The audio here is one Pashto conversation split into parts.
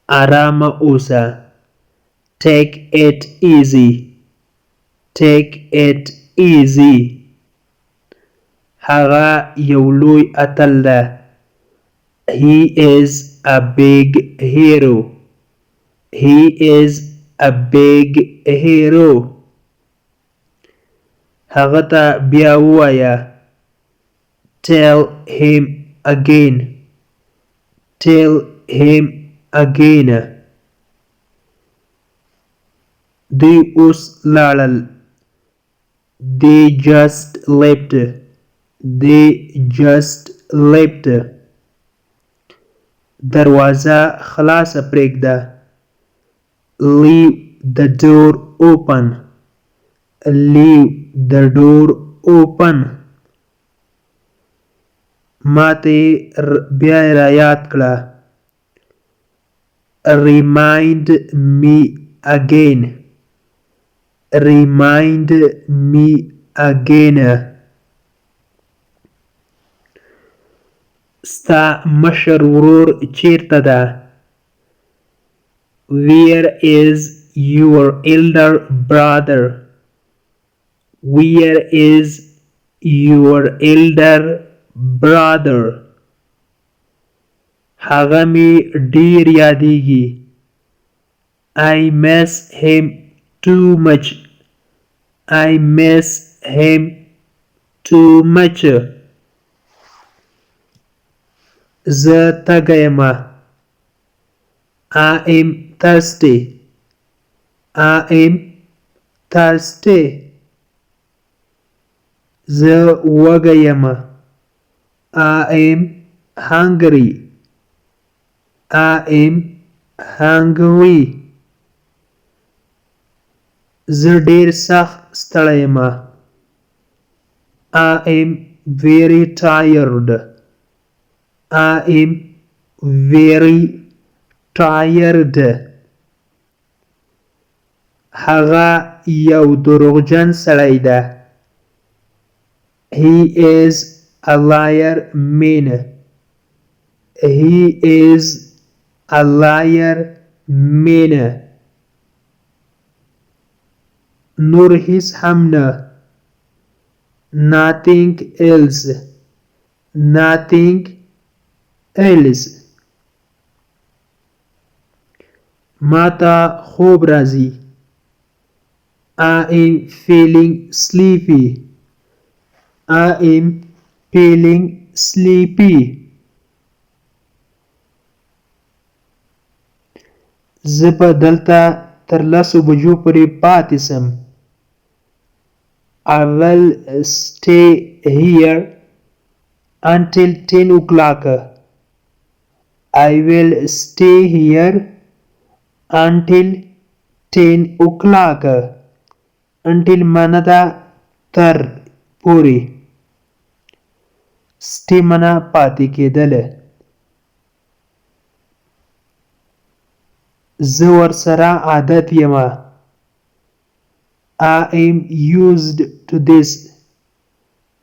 آرامه اوسه. Take it easy. Take it easy. هغه یو لوی اتل ده. He is a big hero. He is a big hero. هغه ته بیا ووایه. Tell him again. Tell him again. دوی اوس لاړل. They just left. They just left. دروازه خلاصه پرېږده. Leave the door open. Leave the door open. ما ته بیا را یاد کړه. Remind me again. Remind me again. ستا مشر ورور چیرته ده؟ Where is your elder brother? Where is your elder brother? هغه می ډیر یادیږي. I miss him too much. I miss him too much. زه تږی یم. I am thirsty. I am thirsty. زه وږی یم. I am hungry. I am hungry. زه ډیر سخت ستړی یم. I am very tired. I am very tired. هغه یو دروغجن سړی ده. He is a liar man. He is a liar man. نور هیڅ هم نه. Nothing else. Nothing else. ما ته خوب راځي. I am feeling sleepy. I am feeling sleepy. زه به دلته تر 10 بجو پورې پاتې سم. I will stay here until 10 o'clock. I will stay here until 10 o'clock. Until mana da تر پورې. stay mana پاتې کېدل. زه ورسره عادت یم. I am used to this.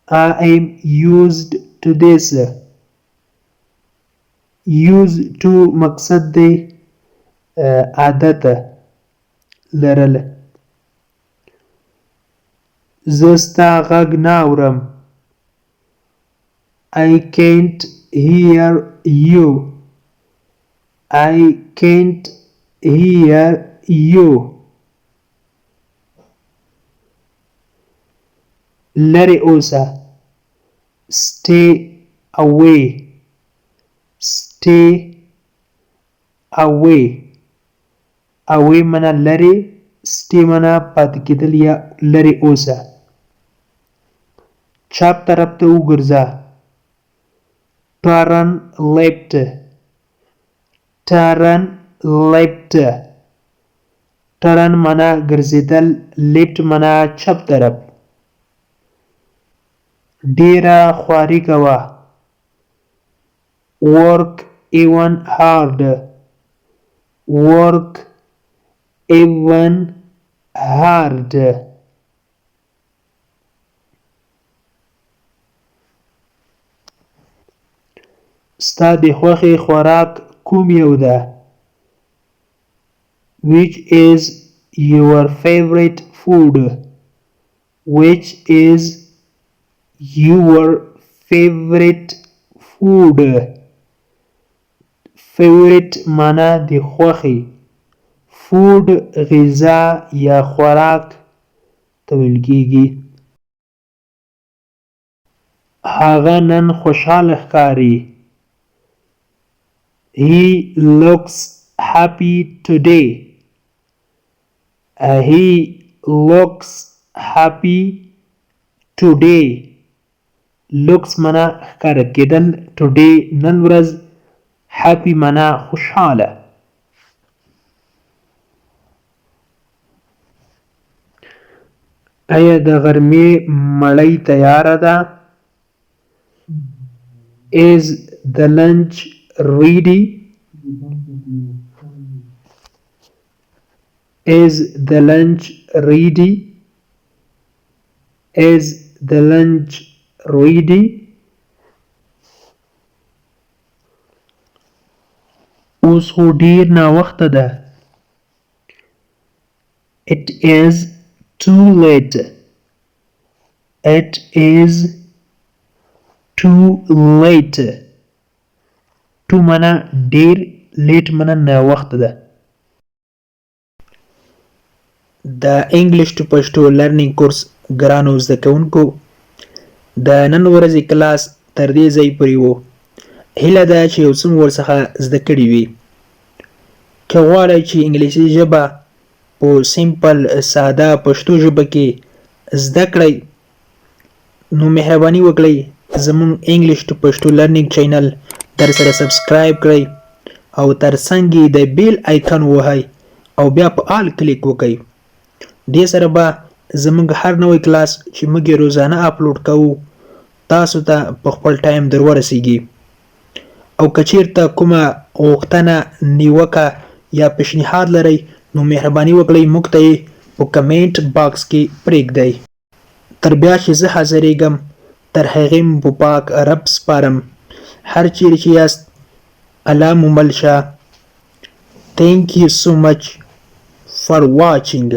I am used to this. Used to مقصد دی عادت لرل. زه ستا غږ نه اورم. I can't hear you. I can't hear you. لرې اوسه. Stay away. Stay away. away mana لرې. stay mana پاتې کېدل یا لرې اوسه. چپ طرف ته وګرځه. turn left. turn left. turn mana ګرځېدل. left mana چپ طرف. ډېره خواري کوه. work even hard. work even hard. ستا د خوښې خوراک کوم یو ده؟ Which is your favorite food? Which is your favorite food? Favorite معنا د خوښي. food غذا یا خوراک ته ویل کیږي. هغه نن خوشحاله ښکاري. He looks happy today. He looks happy today. looks معنا ښکاره کېدل. today نن ورځ. happy معنا خوشحاله. آیا د غرمې مړۍ تیاره ده؟ Is the lunch ready? Is the lunch ready? Is the lunch ready? اوس خو ډیر ناوخته ده. It is too late. It is too late. too معنا ډیر. late معنا ناوخته ده. د انګلیش ټو پښتو لرنینګ کورس ګرانو زده کوونکو، د نن ورځې کلاس تر دې ځای پورې و. هیله ده چې یو څه مو ورڅخه زده کړي وي. که غواړئ چې انګلیسي ژبه په سیمپل ساده پښتو ژبه کې زده کړئ، نو مهرباني وکړئ زموږ انګلیش ټو پښتو لرنینګ چینل در سره سبسکرایب کړئ او ترڅنګ یې د بیل آیکن ووهئ او بیا په آل کلیک وکړئ. دې سره به زموږ هر نوی کلاس چې موږ یې روزانه اپلوډ کوو تاسو ته په خپل ټایم در ورسیږي. او که چیرته کومه غوښتنه، نیوکه یا پیشنهاد لرئ نو مهرباني وکړئ موږ ته یې په کمنټ باکس کې پرېږدئ. تر بیا چې زه حاضرېږم تر هغې مو په پاک رب سپارم. هر چیرې چې یاست الله مو مل شه. Thank you so much for watching.